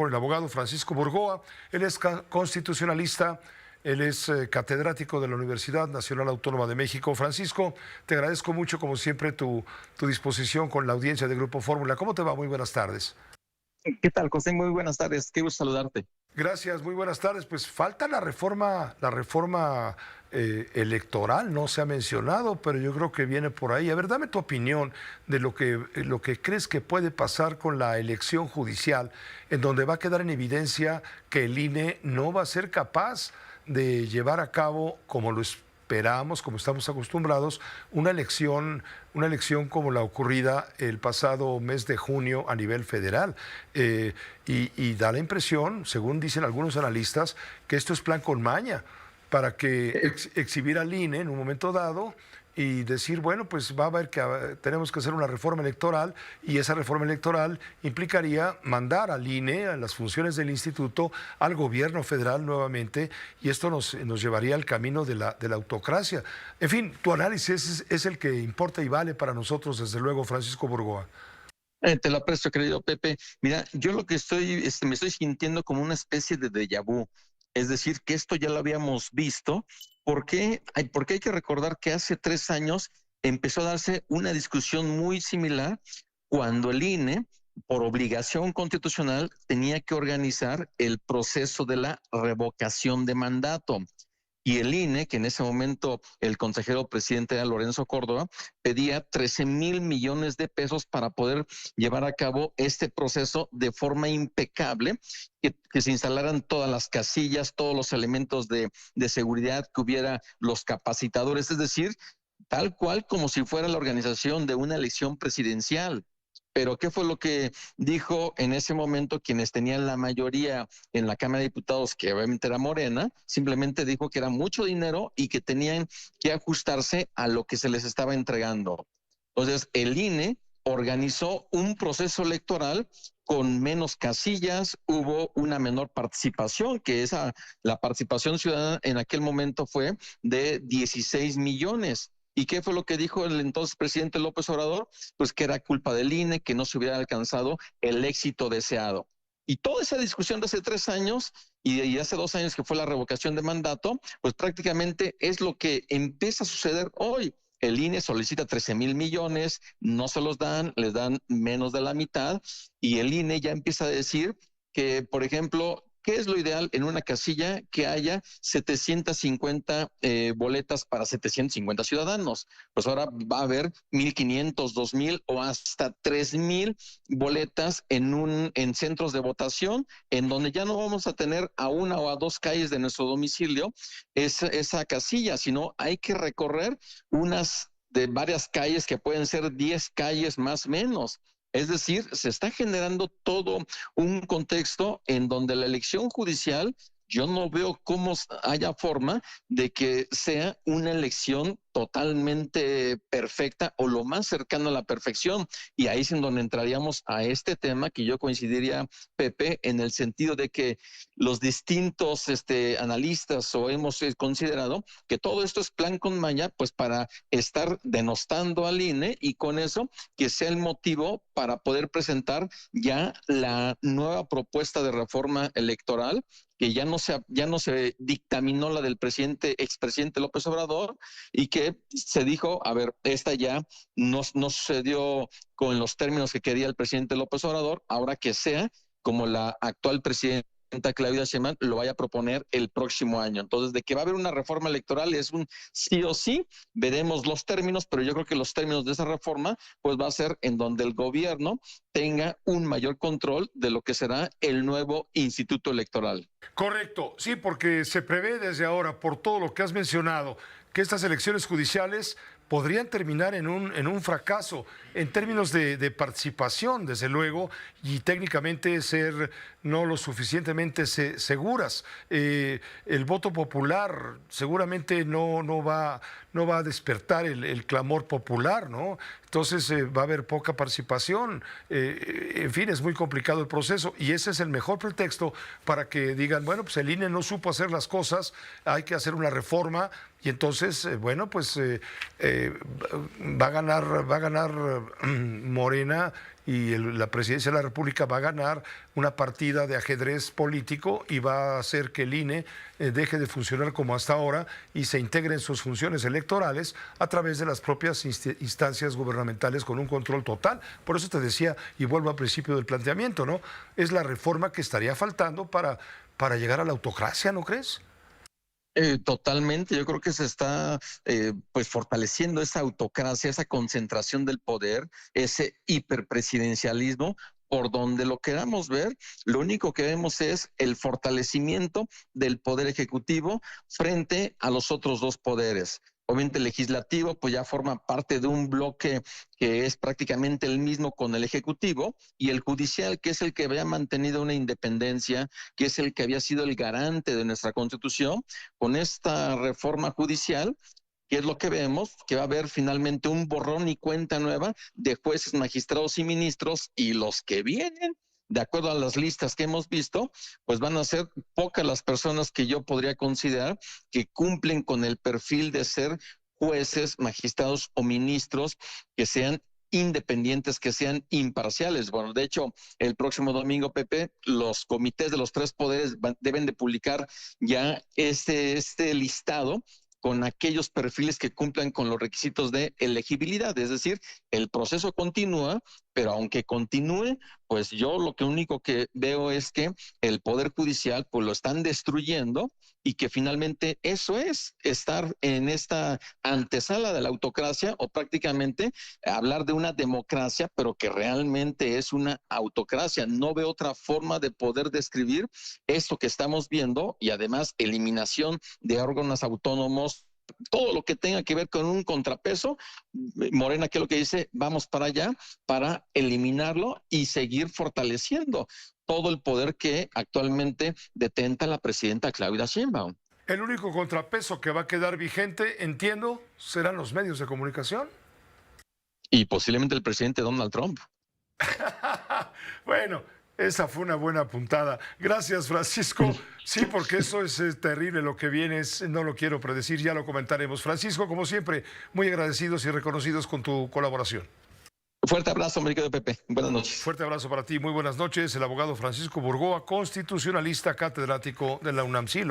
con el abogado Francisco Burgoa. Él es constitucionalista, él es catedrático de la Universidad Nacional Autónoma de México. Francisco, te agradezco mucho, como siempre, tu disposición con la audiencia de Grupo Fórmula. ¿Cómo te va? Muy buenas tardes. ¿Qué tal, José? Muy buenas tardes. Qué gusto saludarte. Gracias, muy buenas tardes. Pues falta la reforma electoral, no se ha mencionado, pero yo creo que viene por ahí. A ver, dame tu opinión de lo que crees que puede pasar con la elección judicial, en donde va a quedar en evidencia que el INE no va a ser capaz de llevar a cabo, como lo esperamos, como estamos acostumbrados, una elección como la ocurrida el pasado mes de junio a nivel federal. Y da la impresión, según dicen algunos analistas, que esto es plan con maña para que exhibir al INE en un momento dado y decir, bueno, pues va a haber tenemos que hacer una reforma electoral, y esa reforma electoral implicaría mandar al INE, a las funciones del instituto, al gobierno federal nuevamente, y esto nos llevaría al camino de la autocracia. En fin, tu análisis es el que importa y vale para nosotros, desde luego, Francisco Burgoa. Te lo aprecio, querido Pepe. Mira, yo lo que me estoy sintiendo como una especie de déjà vu. Es decir, que esto ya lo habíamos visto. Porque hay que recordar que hace 3 años empezó a darse una discusión muy similar cuando el INE, por obligación constitucional, tenía que organizar el proceso de la revocación de mandato. Y el INE, que en ese momento el consejero presidente era Lorenzo Córdoba, pedía 13,000 millones de pesos para poder llevar a cabo este proceso de forma impecable, que se instalaran todas las casillas, todos los elementos de seguridad, que hubiera los capacitadores, es decir, tal cual como si fuera la organización de una elección presidencial. Pero ¿qué fue lo que dijo en ese momento quienes tenían la mayoría en la Cámara de Diputados, que obviamente era Morena? Simplemente dijo que era mucho dinero y que tenían que ajustarse a lo que se les estaba entregando. Entonces, el INE organizó un proceso electoral con menos casillas, hubo una menor participación, la participación ciudadana en aquel momento fue de 16 millones. ¿Y qué fue lo que dijo el entonces presidente López Obrador? Pues que era culpa del INE, que no se hubiera alcanzado el éxito deseado. Y toda esa discusión de hace 3 años y hace 2 años que fue la revocación de mandato, pues prácticamente es lo que empieza a suceder hoy. El INE solicita 13,000 millones, no se los dan, les dan menos de la mitad, y el INE ya empieza a decir que, por ejemplo, ¿qué es lo ideal en una casilla? Que haya 750 boletas para 750 ciudadanos. Pues ahora va a haber 1,500, 2,000 o hasta 3,000 boletas en centros de votación, en donde ya no vamos a tener a una o a 2 calles de nuestro domicilio esa casilla, sino hay que recorrer unas de varias calles, que pueden ser 10 calles más o menos. Es decir, se está generando todo un contexto en donde la elección judicial, yo no veo cómo haya forma de que sea una elección totalmente perfecta o lo más cercano a la perfección. Y ahí es en donde entraríamos a este tema que yo coincidiría, Pepe, en el sentido de que los distintos analistas o hemos considerado que todo esto es plan con maña, pues para estar denostando al INE, y con eso que sea el motivo para poder presentar ya la nueva propuesta de reforma electoral, que ya no se dictaminó la del expresidente López Obrador, y que se dijo, a ver, esta ya no sucedió con los términos que quería el presidente López Obrador, ahora que sea como la actual presidenta Claudia Sheinbaum lo vaya a proponer el próximo año. Entonces, de que va a haber una reforma electoral es un sí o sí. Veremos los términos, pero yo creo que los términos de esa reforma pues va a ser en donde el gobierno tenga un mayor control de lo que será el nuevo instituto electoral. Correcto, sí, porque se prevé desde ahora, por todo lo que has mencionado, que estas elecciones judiciales podrían terminar en un fracaso en términos de participación, desde luego, y técnicamente ser no lo suficientemente seguras. El voto popular seguramente no va a despertar el clamor popular, ¿no? Entonces va a haber poca participación. En fin, es muy complicado el proceso, y ese es el mejor pretexto para que digan, bueno, pues el INE no supo hacer las cosas, hay que hacer una reforma. Y entonces, bueno, pues va a ganar Morena, y la presidencia de la República va a ganar una partida de ajedrez político y va a hacer que el INE deje de funcionar como hasta ahora y se integre en sus funciones electorales a través de las propias instancias gubernamentales con un control total. Por eso te decía, y vuelvo al principio del planteamiento, ¿no? Es la reforma que estaría faltando para llegar a la autocracia, ¿no crees? Totalmente, yo creo que se está pues fortaleciendo esa autocracia, esa concentración del poder, ese hiperpresidencialismo, por donde lo queramos ver, lo único que vemos es el fortalecimiento del poder ejecutivo frente a los otros dos poderes. Obviamente el legislativo pues ya forma parte de un bloque que es prácticamente el mismo con el ejecutivo, y el judicial, que es el que había mantenido una independencia, que es el que había sido el garante de nuestra Constitución. Con esta reforma judicial, ¿qué es lo que vemos? Que va a haber finalmente un borrón y cuenta nueva de jueces, magistrados y ministros, y los que vienen, de acuerdo a las listas que hemos visto, pues van a ser pocas las personas que yo podría considerar que cumplen con el perfil de ser jueces, magistrados o ministros que sean independientes, que sean imparciales. Bueno, de hecho, el próximo domingo, Pepe, los comités de los tres poderes deben de publicar ya este listado con aquellos perfiles que cumplan con los requisitos de elegibilidad. Es decir, el proceso continúa, pero aunque continúe, pues yo lo que único que veo es que el Poder Judicial pues lo están destruyendo, y que finalmente eso es estar en esta antesala de la autocracia, o prácticamente hablar de una democracia, pero que realmente es una autocracia. No veo otra forma de poder describir esto que estamos viendo, y además eliminación de órganos autónomos, todo lo que tenga que ver con un contrapeso. Morena, ¿qué es lo que dice? Vamos para allá para eliminarlo y seguir fortaleciendo todo el poder que actualmente detenta la presidenta Claudia Sheinbaum. El único contrapeso que va a quedar vigente, entiendo, serán los medios de comunicación. Y posiblemente el presidente Donald Trump. Bueno, esa fue una buena puntada. Gracias, Francisco. Sí, porque eso es terrible lo que viene, no lo quiero predecir, ya lo comentaremos. Francisco, como siempre, muy agradecidos y reconocidos con tu colaboración. Fuerte abrazo, mi querido Pepe. Buenas noches. Fuerte abrazo para ti, muy buenas noches. El abogado Francisco Burgoa, constitucionalista, catedrático de la UNAM. Sí,